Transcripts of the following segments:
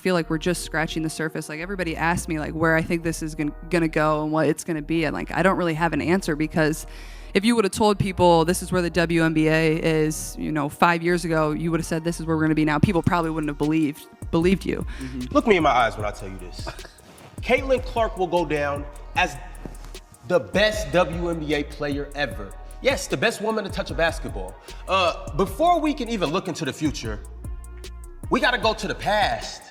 feel like we're just scratching the surface. Like everybody asked me like where I think this is gonna go and what it's gonna be, and like I don't really have an answer, because if you would have told people this is where the WNBA is, 5 years ago, you would have said this is where we're gonna be now. People probably wouldn't have believed you. Look me in my eyes when I tell you this. Caitlin Clark will go down as the best WNBA player ever. Yes, the best woman to touch a basketball. Before we can even look into the future, we gotta go to the past.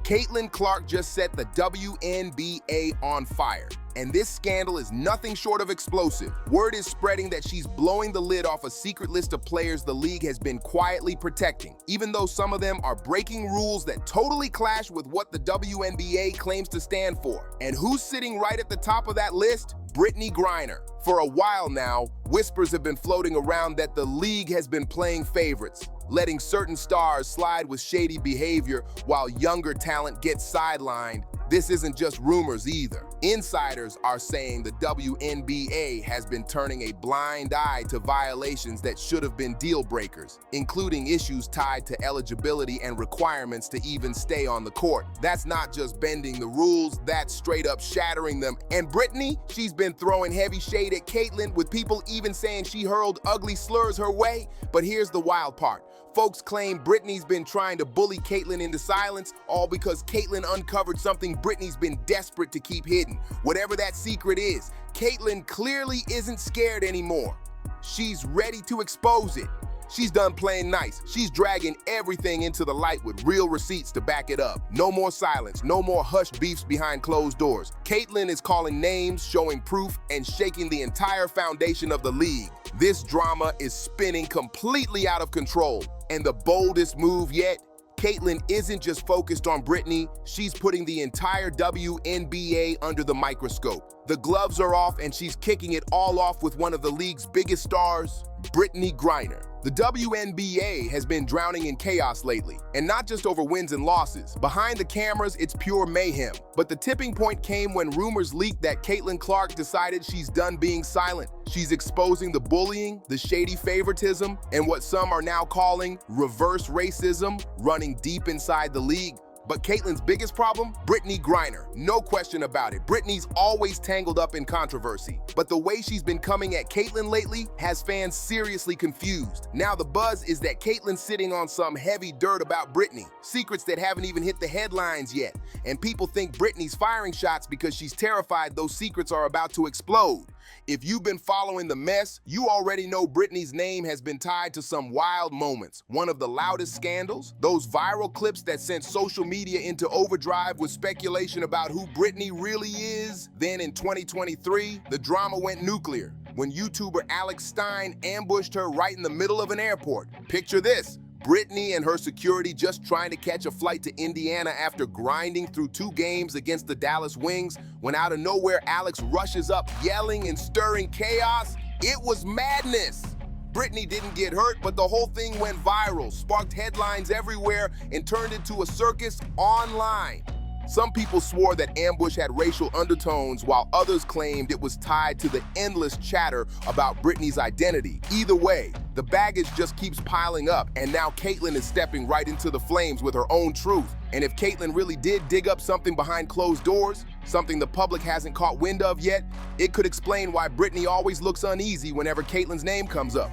Caitlin Clark just set the WNBA on fire. And this scandal is nothing short of explosive. Word is spreading that she's blowing the lid off a secret list of players the league has been quietly protecting, even though some of them are breaking rules that totally clash with what the WNBA claims to stand for. And who's sitting right at the top of that list? Brittney Griner. For a while now, whispers have been floating around that the league has been playing favorites, letting certain stars slide with shady behavior while younger talent gets sidelined. This isn't just rumors either. Insiders are saying the WNBA has been turning a blind eye to violations that should have been deal breakers, including issues tied to eligibility and requirements to even stay on the court. That's not just bending the rules, that's straight up shattering them. And Brittney, she's been throwing heavy shade at Caitlin, with people even saying she hurled ugly slurs her way. But here's the wild part. Folks claim Brittney's been trying to bully Caitlin into silence, all because Caitlin uncovered something Brittney's been desperate to keep hidden. Whatever that secret is, Caitlin clearly isn't scared anymore. She's ready to expose it. She's done playing nice. She's dragging everything into the light with real receipts to back it up. No more silence, no more hush beefs behind closed doors. Caitlin is calling names, showing proof, and shaking the entire foundation of the league. This drama is spinning completely out of control. And the boldest move yet? Caitlin isn't just focused on Brittney, she's putting the entire WNBA under the microscope. The gloves are off and she's kicking it all off with one of the league's biggest stars, Brittney Griner. The WNBA has been drowning in chaos lately, and not just over wins and losses. Behind the cameras, it's pure mayhem. But the tipping point came when rumors leaked that Caitlin Clark decided she's done being silent. She's exposing the bullying, the shady favoritism, and what some are now calling reverse racism running deep inside the league. But Caitlin's biggest problem? Brittney Griner. No question about it. Brittney's always tangled up in controversy. But the way she's been coming at Caitlin lately has fans seriously confused. Now the buzz is that Caitlin's sitting on some heavy dirt about Brittney. Secrets that haven't even hit the headlines yet. And people think Brittney's firing shots because she's terrified those secrets are about to explode. If you've been following the mess, you already know Brittney's name has been tied to some wild moments. One of the loudest scandals, those viral clips that sent social media into overdrive with speculation about who Brittney really is. Then in 2023, the drama went nuclear when YouTuber Alex Stein ambushed her right in the middle of an airport. Picture this. Brittney and her security just trying to catch a flight to Indiana after grinding through 2 games against the Dallas Wings, when out of nowhere Alex rushes up yelling and stirring chaos. It was madness. Brittney didn't get hurt, but the whole thing went viral, sparked headlines everywhere, and turned into a circus online. Some people swore that ambush had racial undertones, while others claimed it was tied to the endless chatter about Brittney's identity. Either way, the baggage just keeps piling up, and now Caitlin is stepping right into the flames with her own truth. And if Caitlin really did dig up something behind closed doors, something the public hasn't caught wind of yet, it could explain why Brittney always looks uneasy whenever Caitlin's name comes up.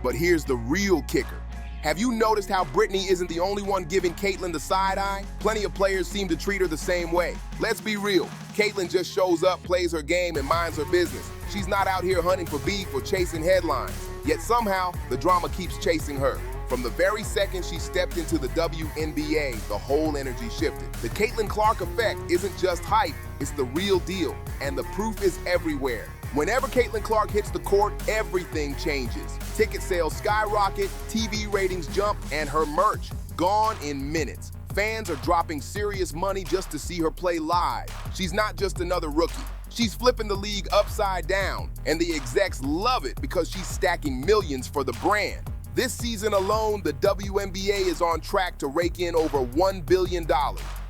But here's the real kicker. Have you noticed how Brittney isn't the only one giving Caitlin the side eye? Plenty of players seem to treat her the same way. Let's be real, Caitlin just shows up, plays her game, and minds her business. She's not out here hunting for beef or chasing headlines. Yet somehow, the drama keeps chasing her. From the very second she stepped into the WNBA, the whole energy shifted. The Caitlin Clark effect isn't just hype, it's the real deal, and the proof is everywhere. Whenever Caitlin Clark hits the court, everything changes. Ticket sales skyrocket, TV ratings jump, and her merch gone in minutes. Fans are dropping serious money just to see her play live. She's not just another rookie. She's flipping the league upside down, and the execs love it because she's stacking millions for the brand. This season alone, the WNBA is on track to rake in over $1 billion.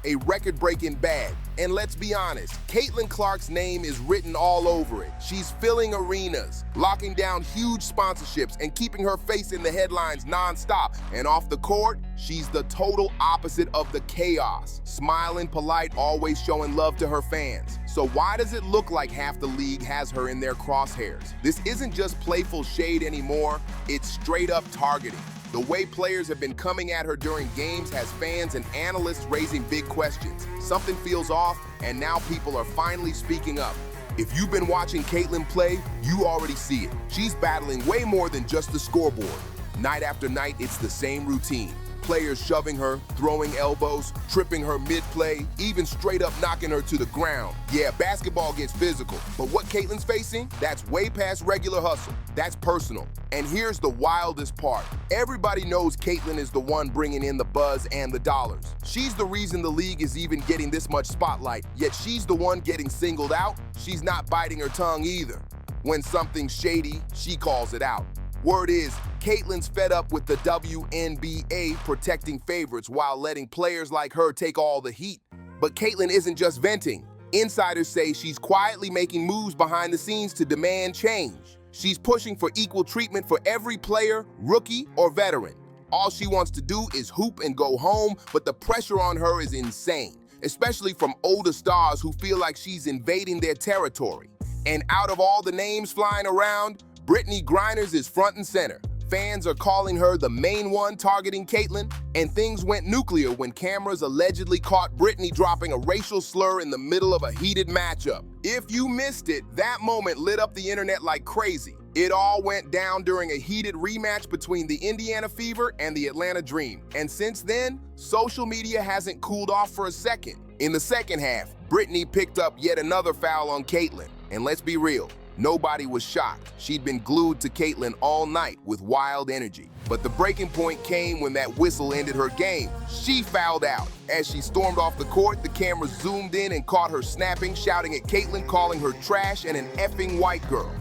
a record-breaking bag. And let's be honest, Caitlin Clark's name is written all over it. She's filling arenas, locking down huge sponsorships, and keeping her face in the headlines non-stop. And off the court, she's the total opposite of the chaos. Smiling, polite, always showing love to her fans. So why does it look like half the league has her in their crosshairs? This isn't just playful shade anymore, it's straight-up targeting. The way players have been coming at her during games has fans and analysts raising big questions. Something feels off, and now people are finally speaking up. If you've been watching Caitlin play, you already see it. She's battling way more than just the scoreboard. Night after night, it's the same routine. Players shoving her, throwing elbows, tripping her mid-play, even straight up knocking her to the ground. Yeah, basketball gets physical, but what Caitlin's facing, that's way past regular hustle. That's personal. And here's the wildest part. Everybody knows Caitlin is the one bringing in the buzz and the dollars. She's the reason the league is even getting this much spotlight, yet she's the one getting singled out. She's not biting her tongue either. When something's shady, she calls it out. Word is, Caitlin's fed up with the WNBA protecting favorites while letting players like her take all the heat. But Caitlin isn't just venting. Insiders say she's quietly making moves behind the scenes to demand change. She's pushing for equal treatment for every player, rookie or veteran. All she wants to do is hoop and go home, but the pressure on her is insane, especially from older stars who feel like she's invading their territory. And out of all the names flying around, Brittney Griner is front and center. Fans are calling her the main one targeting Caitlin, and things went nuclear when cameras allegedly caught Brittney dropping a racial slur in the middle of a heated matchup. If you missed it, that moment lit up the internet like crazy. It all went down during a heated rematch between the Indiana Fever and the Atlanta Dream. And since then, social media hasn't cooled off for a second. In the second half, Brittney picked up yet another foul on Caitlin. And let's be real, nobody was shocked. She'd been glued to Caitlin all night with wild energy. But the breaking point came when that whistle ended her game. She fouled out. As she stormed off the court, the camera zoomed in and caught her snapping, shouting at Caitlin, calling her trash and an effing white girl.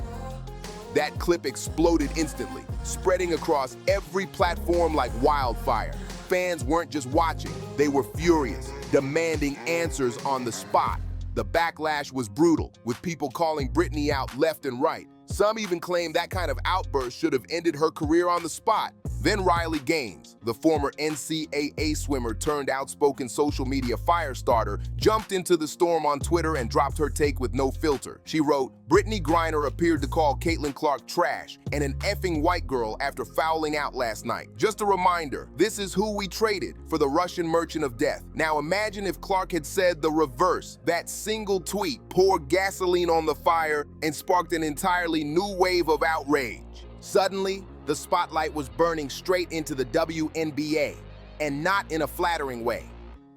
That clip exploded instantly, spreading across every platform like wildfire. Fans weren't just watching, they were furious, demanding answers on the spot. The backlash was brutal, with people calling Brittney out left and right. Some even claimed that kind of outburst should have ended her career on the spot. Then Riley Gaines, the former NCAA swimmer turned outspoken social media firestarter, jumped into the storm on Twitter and dropped her take with no filter. She wrote, "Brittney Griner appeared to call Caitlin Clark trash and an effing white girl after fouling out last night. Just a reminder, this is who we traded for the Russian merchant of death." Now imagine if Clark had said the reverse. That single tweet poured gasoline on the fire and sparked an entirely new wave of outrage. Suddenly, the spotlight was burning straight into the WNBA, and not in a flattering way.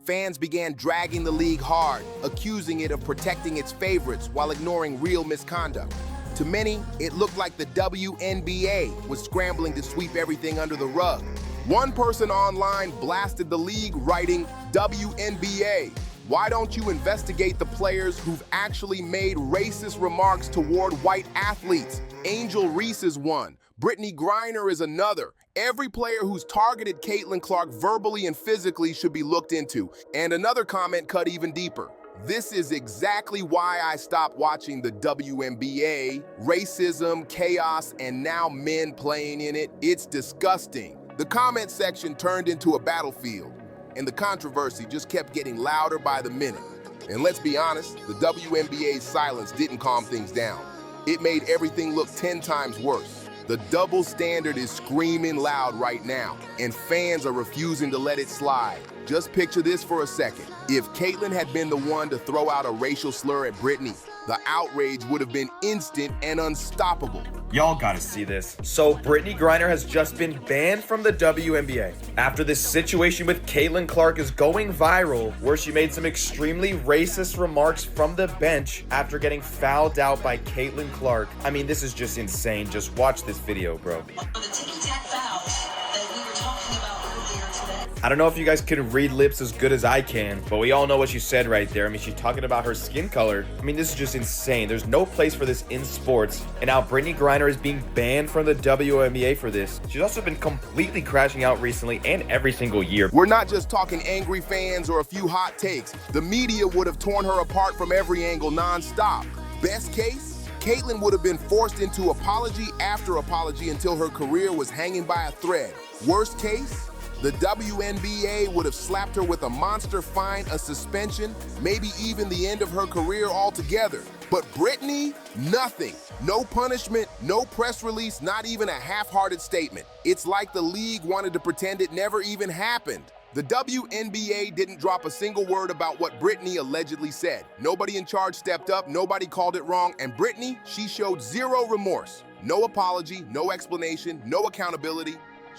Fans began dragging the league hard, accusing it of protecting its favorites while ignoring real misconduct. To many, it looked like the WNBA was scrambling to sweep everything under the rug. One person online blasted the league, writing, "WNBA, why don't you investigate the players who've actually made racist remarks toward white athletes? Angel Reese is one. Brittney Griner is another. Every player who's targeted Caitlin Clark verbally and physically should be looked into." And another comment cut even deeper. "This is exactly why I stopped watching the WNBA. Racism, chaos, and now men playing in it. It's disgusting." The comment section turned into a battlefield, and the controversy just kept getting louder by the minute. And let's be honest, the WNBA's silence didn't calm things down. It made everything look 10 times worse. The double standard is screaming loud right now, and fans are refusing to let it slide. Just picture this for a second. If Caitlin had been the one to throw out a racial slur at Brittney, the outrage would have been instant and unstoppable. Y'all gotta see this. So Brittney Griner has just been banned from the WNBA after this situation with Caitlin Clark is going viral, where she made some extremely racist remarks from the bench after getting fouled out by Caitlin Clark. I mean, this is just insane. Just watch this video, bro. The ticky-tack fouls that we were talking about earlier today. I don't know if you guys can read lips as good as I can, but we all know what she said right there. I mean, she's talking about her skin color. I mean, this is just insane. There's no place for this in sports. And now Brittany Griner is being banned from the WNBA for this. She's also been completely crashing out recently and every single year. We're not just talking angry fans or a few hot takes. The media would have torn her apart from every angle non-stop. Best case, Caitlyn would have been forced into apology after apology until her career was hanging by a thread. Worst case, the WNBA would have slapped her with a monster fine, a suspension, maybe even the end of her career altogether. But Brittany, nothing. No punishment, no press release, not even a half-hearted statement. It's like the league wanted to pretend it never even happened. The WNBA didn't drop a single word about what Brittany allegedly said. Nobody in charge stepped up, nobody called it wrong, and Brittany, she showed zero remorse. No apology, no explanation, no accountability.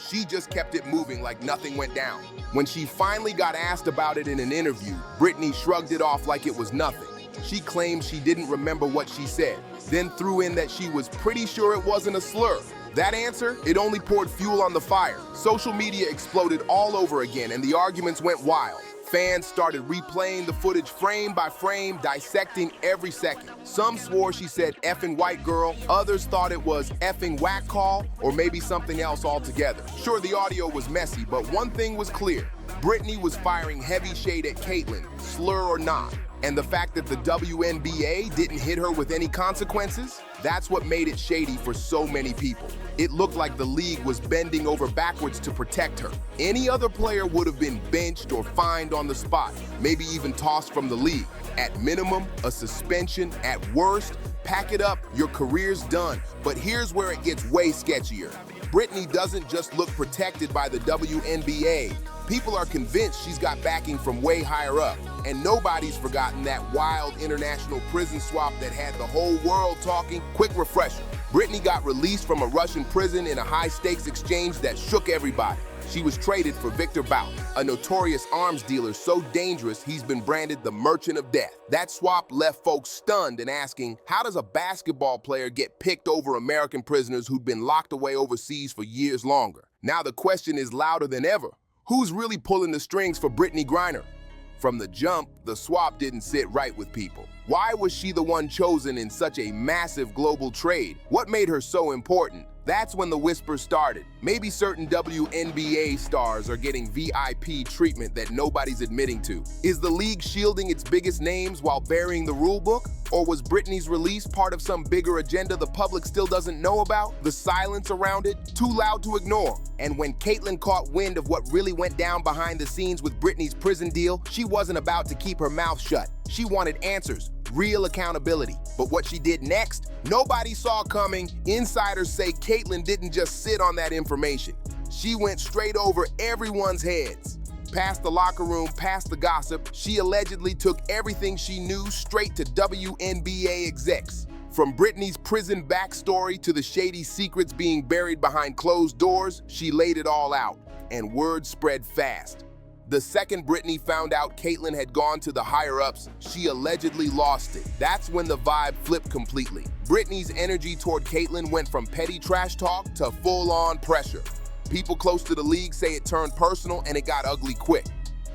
She just kept it moving like nothing went down. When she finally got asked about it in an interview, Brittany shrugged it off like it was nothing. She claimed she didn't remember what she said, then threw in that she was pretty sure it wasn't a slur. That answer, it only poured fuel on the fire. Social media exploded all over again and the arguments went wild. Fans started replaying the footage frame by frame, dissecting every second. Some swore she said effing white girl, others thought it was effing whack call, or maybe something else altogether. Sure, the audio was messy, but one thing was clear. Brittany was firing heavy shade at Caitlyn, slur or not. And the fact that the WNBA didn't hit her with any consequences, that's what made it shady for so many people. It looked like the league was bending over backwards to protect her. Any other player would have been benched or fined on the spot, maybe even tossed from the league. At minimum, a suspension. At worst, pack it up, your career's done. But here's where it gets way sketchier. Brittany doesn't just look protected by the WNBA. People are convinced she's got backing from way higher up. And nobody's forgotten that wild international prison swap that had the whole world talking. Quick refresher. Brittany got released from a Russian prison in a high-stakes exchange that shook everybody. She was traded for Victor Bout, a notorious arms dealer so dangerous he's been branded the Merchant of Death. That swap left folks stunned and asking, how does a basketball player get picked over American prisoners who'd been locked away overseas for years longer? Now the question is louder than ever. Who's really pulling the strings for Brittany Griner? From the jump, the swap didn't sit right with people. Why was she the one chosen in such a massive global trade? What made her so important? That's when the whispers started. Maybe certain WNBA stars are getting VIP treatment that nobody's admitting to. Is the league shielding its biggest names while burying the rule book? Or was Brittany's release part of some bigger agenda the public still doesn't know about? The silence around it, too loud to ignore. And when Caitlyn caught wind of what really went down behind the scenes with Brittany's prison deal, she wasn't about to keep her mouth shut. She wanted answers, real accountability. But what she did next, nobody saw coming. Insiders say Caitlyn didn't just sit on that information. She went straight over everyone's heads. Past the locker room, past the gossip, she allegedly took everything she knew straight to WNBA execs. From Brittany's prison backstory to the shady secrets being buried behind closed doors, she laid it all out, and word spread fast. The second Brittany found out Caitlyn had gone to the higher-ups, she allegedly lost it. That's when the vibe flipped completely. Brittany's energy toward Caitlyn went from petty trash talk to full-on pressure. People close to the league say it turned personal and it got ugly quick.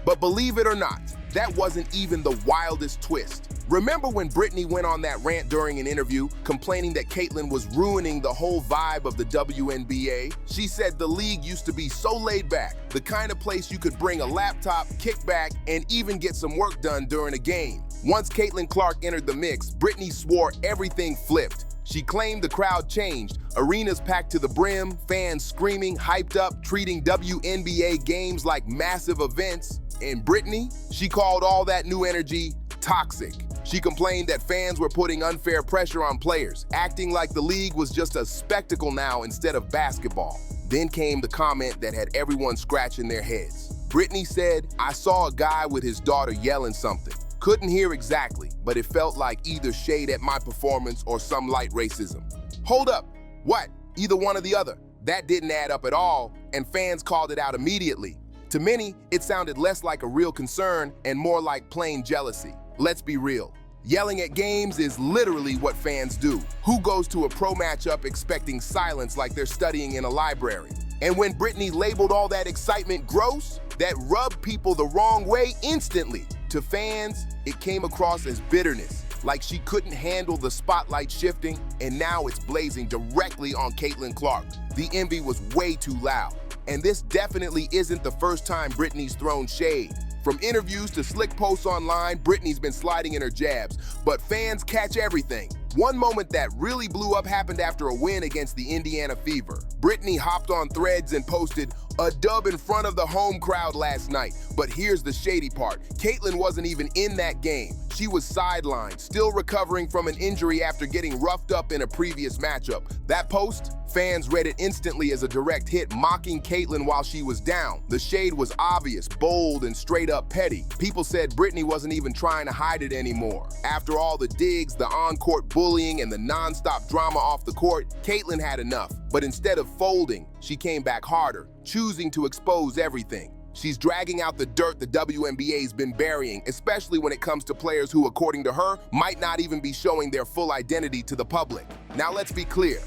But believe it or not, that wasn't even the wildest twist. Remember when Brittany went on that rant during an interview, complaining that Caitlyn was ruining the whole vibe of the WNBA? She said the league used to be so laid back, the kind of place you could bring a laptop, kick back, and even get some work done during a game. Once Caitlyn Clark entered the mix, Brittany swore everything flipped. She claimed the crowd changed, arenas packed to the brim, fans screaming, hyped up, treating WNBA games like massive events. And Brittany, she called all that new energy toxic. She complained that fans were putting unfair pressure on players, acting like the league was just a spectacle now instead of basketball. Then came the comment that had everyone scratching their heads. Brittany said, "I saw a guy with his daughter yelling something. Couldn't hear exactly, but it felt like either shade at my performance or some light racism." Hold up, what? Either one or the other. That didn't add up at all, and fans called it out immediately. To many, it sounded less like a real concern and more like plain jealousy. Let's be real. Yelling at games is literally what fans do. Who goes to a pro matchup expecting silence like they're studying in a library? And when Britney labeled all that excitement gross, that rubbed people the wrong way instantly. To fans, it came across as bitterness, like she couldn't handle the spotlight shifting, and now it's blazing directly on Caitlin Clark. The envy was way too loud. And this definitely isn't the first time Britney's thrown shade. From interviews to slick posts online, Britney's been sliding in her jabs, but fans catch everything. One moment that really blew up happened after a win against the Indiana Fever. Britney hopped on Threads and posted, "A dub in front of the home crowd last night." But here's the shady part. Caitlin wasn't even in that game. She was sidelined, still recovering from an injury after getting roughed up in a previous matchup. That post, fans read it instantly as a direct hit, mocking Caitlin while she was down. The shade was obvious, bold, and straight up petty. People said Britney wasn't even trying to hide it anymore. After all the digs, the on-court bullying, and the non-stop drama off the court, Caitlin had enough. But instead of folding, she came back harder, choosing to expose everything. She's dragging out the dirt the WNBA's been burying, especially when it comes to players who, according to her, might not even be showing their full identity to the public. Now let's be clear.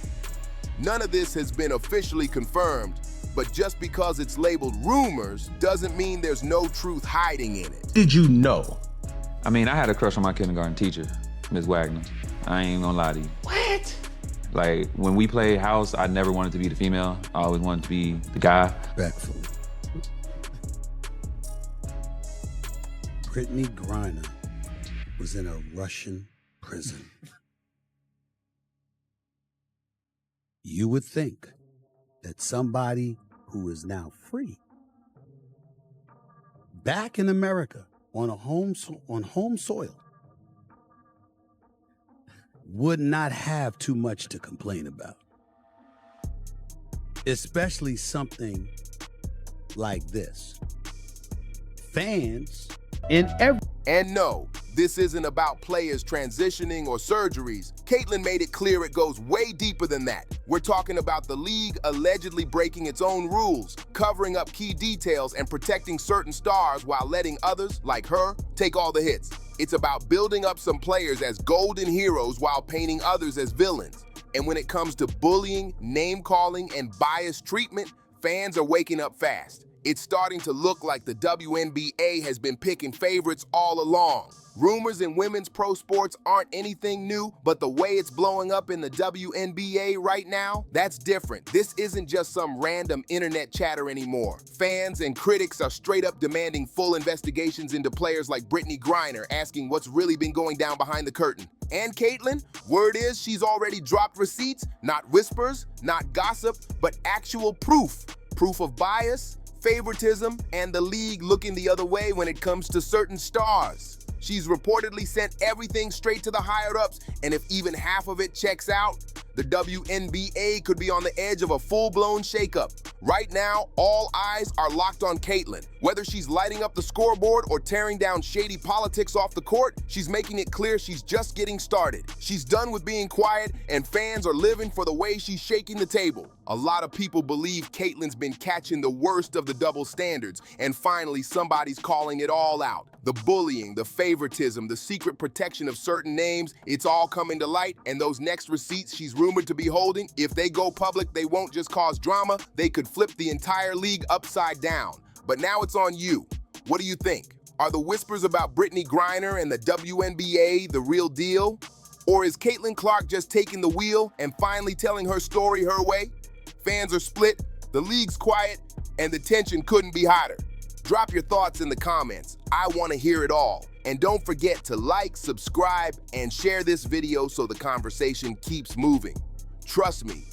None of this has been officially confirmed, but just because it's labeled rumors doesn't mean there's no truth hiding in it. Did you know? I mean, I had a crush on my kindergarten teacher, Ms. Wagner. I ain't gonna lie to you. What? Like, when we played house, I never wanted to be the female. I always wanted to be the guy. Respectfully. Brittany Griner was in a Russian prison. You would think that somebody who is now free, back in America on home soil, would not have too much to complain about. Especially something like this. Fans in every... And no, this isn't about players transitioning or surgeries. Caitlin made it clear it goes way deeper than that. We're talking about the league allegedly breaking its own rules, covering up key details and protecting certain stars while letting others, like her, take all the hits. It's about building up some players as golden heroes while painting others as villains. And when it comes to bullying, name-calling, and biased treatment, fans are waking up fast. It's starting to look like the WNBA has been picking favorites all along. Rumors in women's pro sports aren't anything new, but the way it's blowing up in the WNBA right now, that's different. This isn't just some random internet chatter anymore. Fans and critics are straight up demanding full investigations into players like Brittany Griner, asking what's really been going down behind the curtain. And Caitlin, word is she's already dropped receipts, not whispers, not gossip, but actual proof. Proof of bias, favoritism, and the league looking the other way when it comes to certain stars. She's reportedly sent everything straight to the higher-ups, and if even half of it checks out, the WNBA could be on the edge of a full-blown shakeup. Right now, all eyes are locked on Caitlin. Whether she's lighting up the scoreboard or tearing down shady politics off the court, she's making it clear she's just getting started. She's done with being quiet, and fans are living for the way she's shaking the table. A lot of people believe Caitlin's been catching the worst of the double standards, and finally somebody's calling it all out. The bullying, the favoritism, the secret protection of certain names, it's all coming to light, and those next receipts she's rumored to be holding, if they go public, they won't just cause drama, they could flip the entire league upside down. But now it's on you. What do you think? Are the whispers about Brittany Griner and the WNBA the real deal? Or is Caitlin Clark just taking the wheel and finally telling her story her way? Fans are split, the league's quiet, and the tension couldn't be hotter. Drop your thoughts in the comments. I want to hear it all. And don't forget to like, subscribe, and share this video so the conversation keeps moving. Trust me,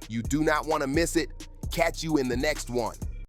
you do not want to miss it. Catch you in the next one.